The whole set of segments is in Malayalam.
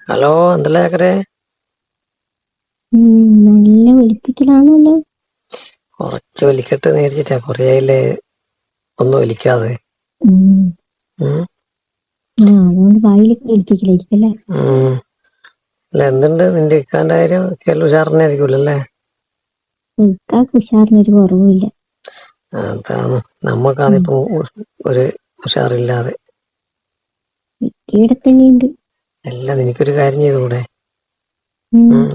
ഹലോ, എന്തല്ലേ ചക്കരെ? നല്ല വലിപ്പിക്കലാണല്ലോ. കുറച്ച് വലിക്കട്ടെ നേരിച്ചിട്ടാ, കൊറേയില്ലേ ഒന്നും വലിക്കാതെ. അതുകൊണ്ട് വായിലൊക്കെ വലിപ്പിക്കലായിരിക്കല്ലേ. അല്ല, എന്തുണ്ട് നിന്റെ ഇക്കാന്റെ കാര്യം? കേരള ഉഷാറിനായിരിക്കുമല്ലോ അല്ലേ? ഇക്കാക്ക് ഉഷാറിനൊരു കുറവുമില്ല. അതാണ്, നമ്മക്കാണിപ്പോ ഒരു ഉഷാറില്ലാതെ. ഇവിടെ തന്നെയുണ്ട്. അല്ല, നിനക്കൊരു കാര്യം ചെയ്തുകൂടെ?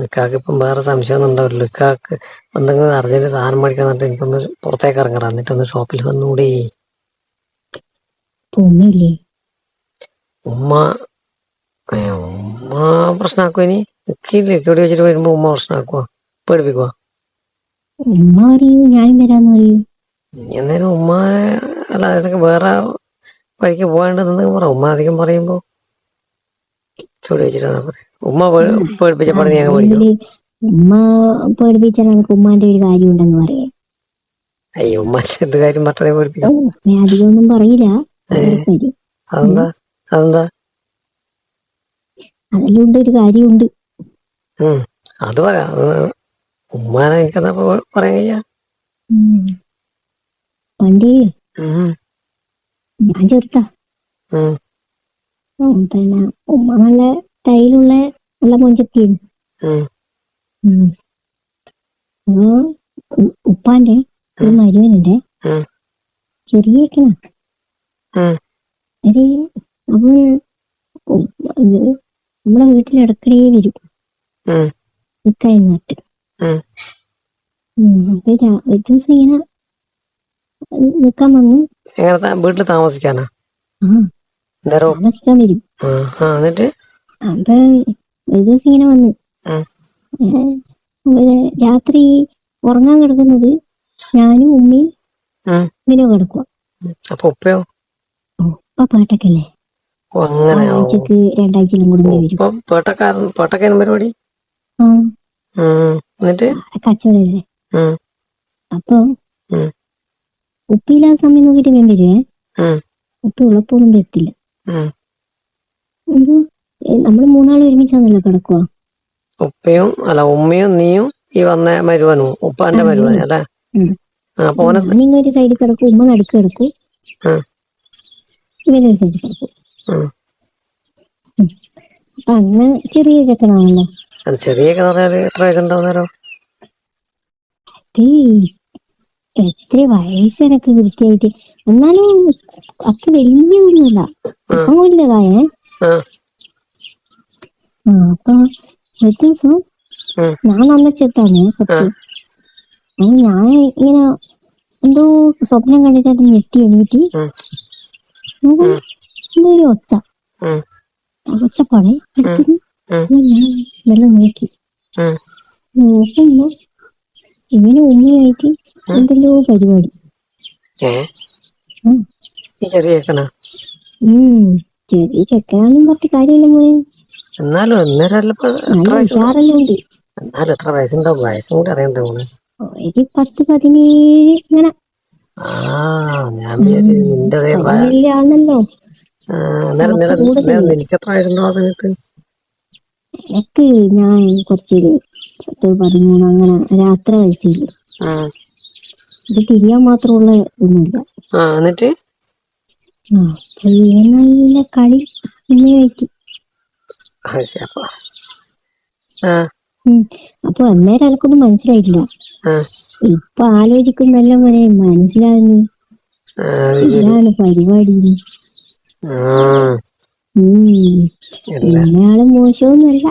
ഇക്കാക്ക് ഇപ്പം വേറെ സംശയമൊന്നും ഉണ്ടാവില്ല. ഇക്കാക്ക് എന്തെങ്കിലും അർജന്റ് സാധനം മേടിക്കാൻ എന്നിട്ട് എനിക്കൊന്ന് പുറത്തേക്ക് ഇറങ്ങണം, എന്നിട്ടൊന്ന് ഷോപ്പിൽ വന്നുകൂടി. ഉമ്മയില്ലേ? ഉമ്മ പ്രശ്നമാക്കുവോ? ഇനി ഇക്കില്ലേ ഇക്കോടി വെച്ചിട്ട് വരുമ്പോ ഉമ്മ പ്രശ്നമാക്കുവോ? പേടിപ്പിക്കുവോ? ഉമ്മ പറയൂ, ഞാനും വരാന്ന് പറയൂ. ഇനി എന്നേരം ഉമ്മ അല്ല, അതൊക്കെ വേറെ വഴിക്ക് പോകേണ്ടതെന്ന് പറ. ഉമ്മ അധികം പറയുമ്പോ ചൂട് വെച്ചിട്ടാ പറയാം. ഉമ്മ പേടിപ്പിച്ചപ്പാട് നീ അങ്ങ് പേടിക്കും. ഉമ്മ പേടിപ്പിച്ചാൽ നമുക്ക് ഉമ്മാന്റെ ഒരു കാര്യം ഉണ്ടെന്ന് പറയാം. അയ്യോ, ഉമ്മ എന്ത് കാര്യം മാത്രമേ പേടിപ്പിക്കും? അധികം ഒന്നും പറയില്ല. അതെന്താ? അതിലുണ്ട് ഒരു കാര്യമുണ്ട്. അത് പറയാം. ഉമ്മാനെ എനിക്കെന്താ പറയാൻ കഴിയാ? പണ്ട് ഞാൻ ചെറുത്താ. പിന്നെ ഉമ്മ നല്ല കയ്യിലുള്ള നല്ല മൊഞ്ചത്തിയാണ്. ഉപ്പാന്റെ ഒരു മരുവനുണ്ട്, ചെറിയക്കണ. അപ്പൊ നമ്മളെ വീട്ടിൽ ഇടക്കടേ വരും നിക്കായിട്ട്. അപ്പൊ ഒരു ദിവസം ഇങ്ങനെ നിക്കാൻ വന്ന് വീട്ടിൽ താമസിക്കാനാ? താമസിക്കാൻ വരും. എന്നിട്ട് അപ്പൊ ഒരു ദിവസം ഇങ്ങനെ വന്ന് രാത്രി ഉറങ്ങാൻ കിടക്കുന്നത് ഞാനും ഉമ്മയും ഇങ്ങനെ കിടക്കുക. അപ്പൊ ഉപ്പയോ? ഉപ്പ പാട്ടൊക്കെയല്ലേ, ആഴ്ചക്ക് 2 ആഴ്ചയിലും കൂടുമ്പോ വരും. പാട്ടൊക്കെയാണ് പരിപാടി. എന്നിട്ട് കച്ചവടല്ലേ. അപ്പൊ ഉപ്പില്ലാത്ത സമയം നോക്കിട്ട് ഞാൻ വരുവേ. ഉപ്പ ഉള്ളപ്പോഴും വരത്തില്ല. നമ്മള് 3 ആളും ഒരുമിച്ചാണല്ലോ കിടക്കുക. ഉമ്മയും നീയും ഈ വന്ന മരുവനും ഉപ്പാന്റെ മരുവൻ അല്ലേ? ഞാനിങ്ങൊരു സൈഡിൽ കിടക്കും, ഉമ്മ നടുക്ക് കിടക്കും, ഇങ്ങനെ ഒരു സൈഡിൽ കിടക്കും. അപ്പൊ അങ്ങനെ ചെറിയ ചെക്കനാണല്ലോ. ചെറിയ എത്ര വയസ്സുണ്ടാവുന്നേരോ? എത്ര വയസ്സെനക്ക് കൃത്യമായിട്ട്, എന്നാലും അത്ര വലിയ ഒന്നുമല്ല, അപ്പം വലുതായ. അപ്പൊ ഒരു ദിവസം ഞാൻ അമ്മച്ചെത്താണ് സത്യം. ഞാൻ ഇങ്ങനെ എന്തോ സ്വപ്നം കണ്ടിട്ട് അത് ഞെട്ടി എണീറ്റ് എന്തോ ഒരു ഒച്ചപ്പാടെ അടുത്തത്. ഞാൻ വെള്ളം നോക്കി നോക്കുമ്പോ ഇങ്ങനെ ഉമ്മയായിട്ട് എന്തെല്ലോ പരിപാടി. ചെറിയ ചെക്കനാന്നും പറഞ്ഞ കാര്യമില്ല മോനെ. എന്നാലും ഉഷാറെല്ലാം ഉണ്ട്. എന്നാലും എത്ര വയസ്സുണ്ടാവും? വയസ്സും കൂടി അറിയണ്ടേ മോളെ? ഒരു 10-17 ഇങ്ങനെ. ഞാൻ വലിയ ആണല്ലോ. എനിക്ക് എത്ര വയസ്സുണ്ടാവും നിനക്ക്? എനിക്ക് ഞാൻ കുറച്ചൊരു 13 അങ്ങനെ രാത്ര വയസ്സില്ല. ഇത് തിരിയാൻ മാത്രമുള്ള ഒന്നുമില്ല. എന്നിട്ട് നല്ല കളി ഇങ്ങനെയായിട്ട്. അപ്പൊ അന്നേരം എനക്കൊന്നും മനസ്സിലായിട്ടില്ല. ഇപ്പൊ ആലോചിക്കുന്നല്ല മോനെ മനസ്സിലാകുന്നു. ഇതാണ് പരിപാടി. ഇന്നയാള് മോശമൊന്നുമല്ല.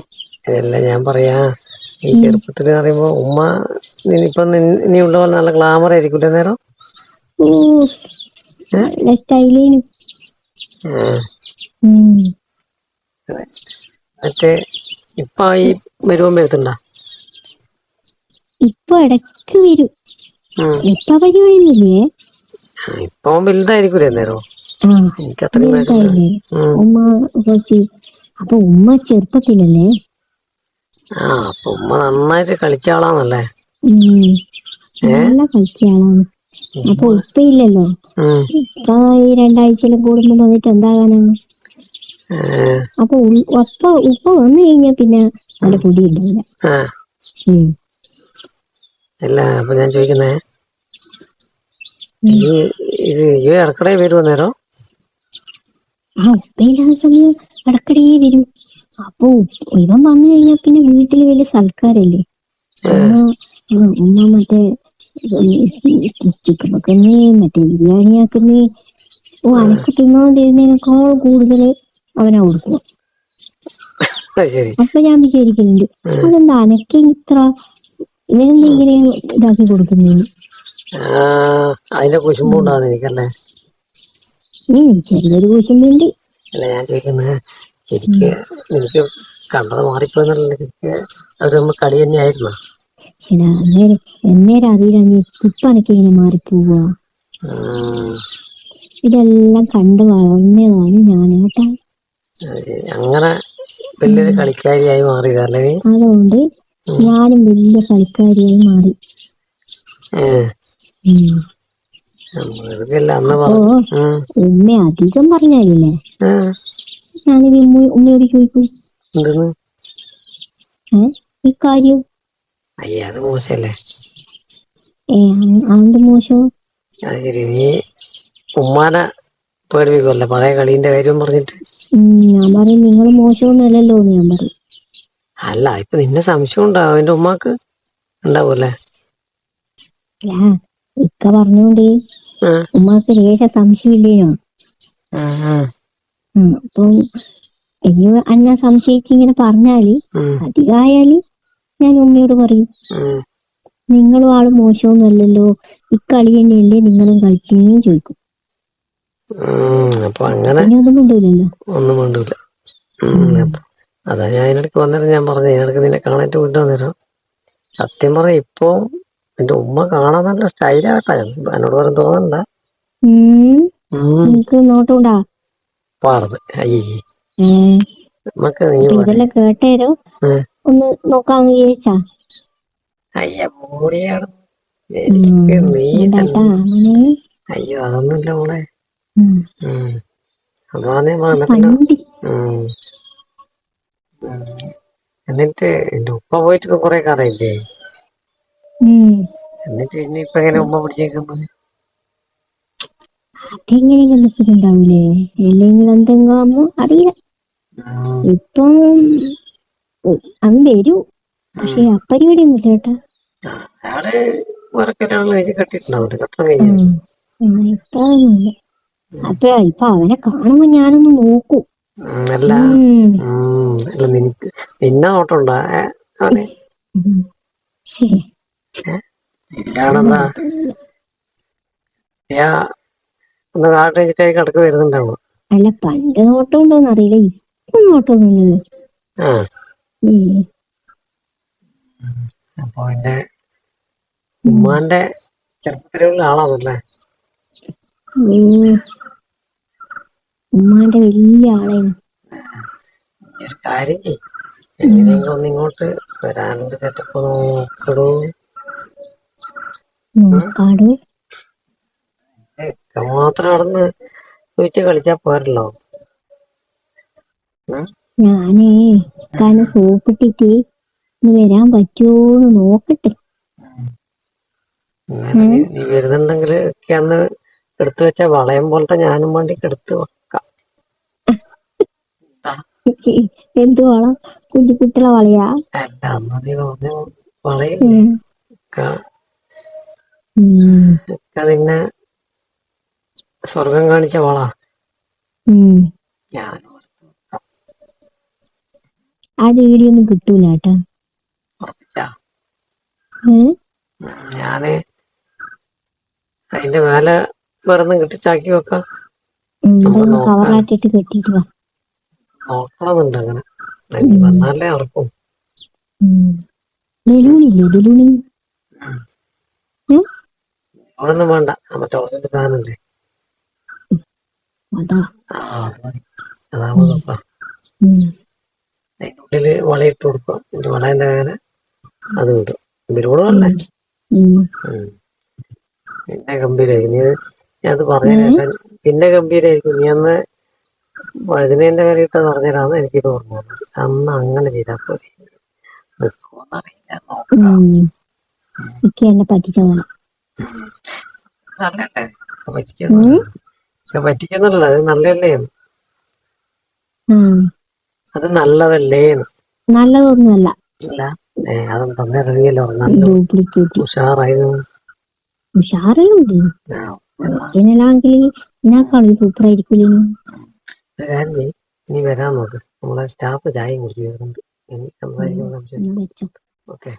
ഇതല്ല ഞാൻ പറയാ, ഈ ചെറുപ്പത്തിൽ പറയുമ്പോ ഉമ്മ ഇപ്പൊ നീ ഉള്ള പോലെ നല്ല ഗ്ലാമർ ആയിരിക്കൂല്ലേ നേരം? നല്ല സ്റ്റൈലേനു. മറ്റേ ഇപ്പൊ ഈ വരുമ്പോ വരുത്തുണ്ടോ? ഇപ്പൊ ഇടക്ക് വരും. ഇപ്പൊ പരിപാടിയൊന്നുമില്ലേ. ഇപ്പൊ വലുതായിരിക്കൂലേ നേരം? ഉമ്മ കുറച്ച്. അപ്പൊ ഉമ്മ ചെറുപ്പത്തിലല്ലേ. അപ്പൊ ഉമ്മ നന്നായിട്ട് കളിച്ച ആളാണല്ലേ? നല്ല കളിച്ച ആളാണ്. അപ്പൊ ഉപ്പയില്ലല്ലോ. ഇപ്പൊ ഈ 2 ആഴ്ചയിലും കൂടുമ്പോ വന്നിട്ട് എന്താകാനാണ്? അപ്പൊ ഉപ്പ വന്നു കഴിഞ്ഞാ പിന്നെ അവിടെ പൊടി ഉണ്ടാവില്ല. അല്ല അപ്പൊ ഞാൻ ചോദിക്കുന്നേ, ഈ ഇടക്കടയിൽ വരുമോ നേരം? ഉപ്പയില്ലാത്ത സമയം ഇടക്കിടയെ വരും. അപ്പൊ ഇവൻ വന്നു കഴിഞ്ഞാ പിന്നെ വീട്ടില് വലിയ സൽക്കാരല്ലേ. ഉമ്മ മറ്റേ ചിക്കൻ വെക്കുന്നേ, മറ്റേ ബിരിയാണി ആക്കുന്നേ. അനക്ക് തിന്നോണ്ടിരുന്നതിനേക്കാൾ കൂടുതൽ അവനാ കൊടുക്കുക. അപ്പൊ ഞാൻ വിചാരിക്കുന്നുണ്ട്, അതെന്താ അനക്ക് ഇത്ര ഇവനെന്താ ഇങ്ങനെ ഇതാക്കി കൊടുക്കുന്നതിന്? അതിന്റെ കുശുമ്പുണ്ടാകുന്ന എനിക്കല്ലേ. ചെറിയൊരു കുശുമ്പുണ്ട്. അല്ല ഞാൻ ചോദിക്കുന്നത്, ശരിക്ക് എനിക്ക് കണ്ടത് മാറിപ്പോയെന്നല്ല, ശരിക്ക് അത് നമ്മൾ കളി തന്നെയായിരുന്നു. എന്നേരം അറിയില്ല ഇപ്പൊ അനക്ക് ഇങ്ങനെ മാറിപ്പോവുക. ഇതെല്ലാം കണ്ട് വളർന്നതാണ് ഞാനേട്ടാ. അങ്ങനെ വലിയൊരു കളിക്കാരിയായി മാറിയതല്ലേ? അതുകൊണ്ട് ഞാനും വലിയ കളിക്കാരിയായി മാറി. അപ്പോ ഉമ്മ അധികം പറഞ്ഞാലില്ലേ, ഞാനിത് ഉമ്മയോട് ചോദിക്കും ഇക്കാര്യം. അത് മോശല്ലേ? അതെന്ത് മോശം? അത് ശരി, നീ ഉമ്മാനെ പേടിപ്പിക്കുമല്ലേ പഴയ കളീന്റെ കാര്യം പറഞ്ഞിട്ട്? ഞാൻ പറയും നിങ്ങൾ മോശമൊന്നുമല്ലല്ലോ എന്ന് ഞാൻ പറയും. അല്ല ഇപ്പൊ നിന്നെ സംശയം ഉണ്ടാവും എന്റെ ഉമ്മാക്ക് ഉണ്ടാവൂല്ലേ? ഇക്ക പറഞ്ഞോണ്ട് ഉമ്മാക്ക് ലേശ സംശയമില്ലേനോ. അപ്പൊ ഇനി അന്ന സംശയിച്ചിങ്ങനെ പറഞ്ഞാല് അധികമായാല് ഞാൻ ഉമ്മയോട് പറയും, നിങ്ങളും ആള് മോശമൊന്നുമല്ലല്ലോ, ഇക്കളി തന്നെയല്ലേ നിങ്ങളും കളിക്കുന്നേന്ന് ചോദിക്കും. അപ്പൊ അങ്ങനെ ഒന്നും കൊണ്ടൂലല്ലോ, ഒന്നും കൊണ്ടൂല. അതാ ഞാൻ ഇതിനിടയ്ക്ക് വന്നിട്ട് ഞാൻ പറഞ്ഞു, ഇതിനിടയ്ക്ക് നിന്നെ കാണാനായിട്ട് വീട്ടിൽ വന്നിരും. സത്യം പറഞ്ഞ ഇപ്പൊ എന്റെ ഉമ്മ കാണാൻ നല്ല സ്റ്റൈലാട്ടാ. എന്നോട് പറയാൻ തോന്നണ്ട. നോട്ടൂണ്ടാ പാടത് അയ്യേ നമുക്ക് ഇതെല്ലാം കേട്ടേരോ ഒന്ന് നോക്കാന്ന് വിചാരിച്ചാ. അയ്യ മോടിയാണ് അയ്യോ അതൊന്നുമില്ല മോളെ. അതാണേ എന്നിട്ട് എന്റെ ഉപ്പ പോയിട്ട് കൊറേ കാലമില്ലേ? എന്നിട്ട് പിന്നെ ഇപ്പൊ എങ്ങനെ ഉമ്മ പിടിച്ചേക്കുന്നത്? അതെങ്ങനെയെങ്കിലും നിൽക്കുന്നുണ്ടാവൂലേ, അല്ലെങ്കിൽ എന്തെങ്കിലും അറിയില്ല. ഇപ്പം അന്ന് വരൂ, പക്ഷെ അപ്പരിപാടി ഒന്നും കേട്ടാ ഇപ്പൊന്നുമില്ല. ഇപ്പൊ അവനെ കാണുമ്പോ ഞാനൊന്ന് നോക്കും. അല്ല നിനക്ക് നിന്നെ നോട്ടമുണ്ടോ അവനെ? ഇല്ലാണെന്നാ ഒന്ന് കാട്ടേക്ക് കടക്ക് വരുന്നുണ്ടാവും. അല്ല പണ്ട് നോട്ടം ഉണ്ടോന്ന് അറിയില്ല, ഇപ്പൊ നോട്ടൊന്നുമില്ലല്ലോ. അപ്പൊ എന്റെ ഉമ്മാന്റെ ചെറുപ്പത്തിലുള്ള ആളാണല്ലേ? ഉമ്മാന്റെ വലിയ ആളാണ്. ഒരു കാര്യം എങ്ങനെയെങ്കിലും ഒന്ന് ഇങ്ങോട്ട് വരാനുണ്ട് കേട്ടപ്പോ നോക്കടൂ. മാത്രം നടന്ന് ചോദിച്ച് കളിച്ചാ പോരല്ലോ. ഞാനേ കാരണം സോപ്പിട്ടിട്ട് ഇന്ന് വരാൻ പറ്റുമോന്ന് നോക്കട്ടെ. നീ വരുന്നുണ്ടെങ്കിൽ ഒക്കെ അന്ന് എടുത്തു വെച്ച വളയം പോലത്തെ ഞാനും വേണ്ടിക്ക് എടുത്ത് വെക്കാം. എന്ത് വളം? കുഞ്ഞിക്കുട്ടികളെ വളയാ? അല്ല അന്ന് നീ പറഞ്ഞ വളയില്ലേ നിന്നെ സ്വർഗം കാണിച്ച വള ഞാൻ ആ വീഡിയോ ഒന്നും കിട്ടൂല കേട്ടാ. ഞാന് അതിന്റെ മേലെ വെറുതെ കിട്ടിച്ചാക്കി വെക്കാം. കവറാക്കിട്ട് കെട്ടിട്ട് വാ. നോക്കണമെന്നുണ്ട് അങ്ങനെ വന്നാലേ ഇറക്കും. ബലൂണില്ലേ ബലൂണി? അവിടൊന്നും വേണ്ട, മറ്റേ ഓർജിന്റെ സാധനല്ലേ അതാവുമ്പോ നോക്കാം. അതിന്റെ ഉള്ളില് വളയിട്ട് കൊടുക്കാം. എന്റെ വളന്റെ മേലെ അത് കിട്ടും. ബലൂണും അല്ലേ? പിന്നെ ഗംഭീരായിരിക്കും. നീ അത് പറഞ്ഞ ശേഷം പിന്നെ ഗംഭീരായിരിക്കും. നീ അന്ന് വഴുതിനേന്റെ കാര്യത്തെ പറഞ്ഞിട്ടാണ് എനിക്കിത് ഓർമ്മ വന്നത്. അന്ന് അങ്ങനെ ചെയ്താൽ പോയി നിൽക്കുമെന്നറിയില്ല, നോക്കാം. എനിക്ക് എന്നെ പറ്റിച്ച പോലെ. നല്ലല്ലേ പറ്റിക്കുന്നില്ല, അത് നല്ലല്ലേ, അത് നല്ലതല്ലേ. നല്ലതൊന്നുമല്ല, ഇല്ല അതൊന്നും തന്നെ അറിയില്ലോ, നല്ല ഡ്യൂപ്ലിക്കേറ്റ്. ഉഷാറായിരുന്നു. ഉഷാറുണ്ട് ഇതിനെല്ലാമെങ്കിൽ ഇതിനേക്കാളും സൂപ്പർ ആയിരിക്കില്ലേ. നീ വരാൻ നോക്ക്, നമ്മളെ സ്റ്റാഫ് ചായയും കുടിച്ച് വരുന്നുണ്ട്. എനിക്ക് സംസാരിക്കുമ്പോൾ ഓക്കെ.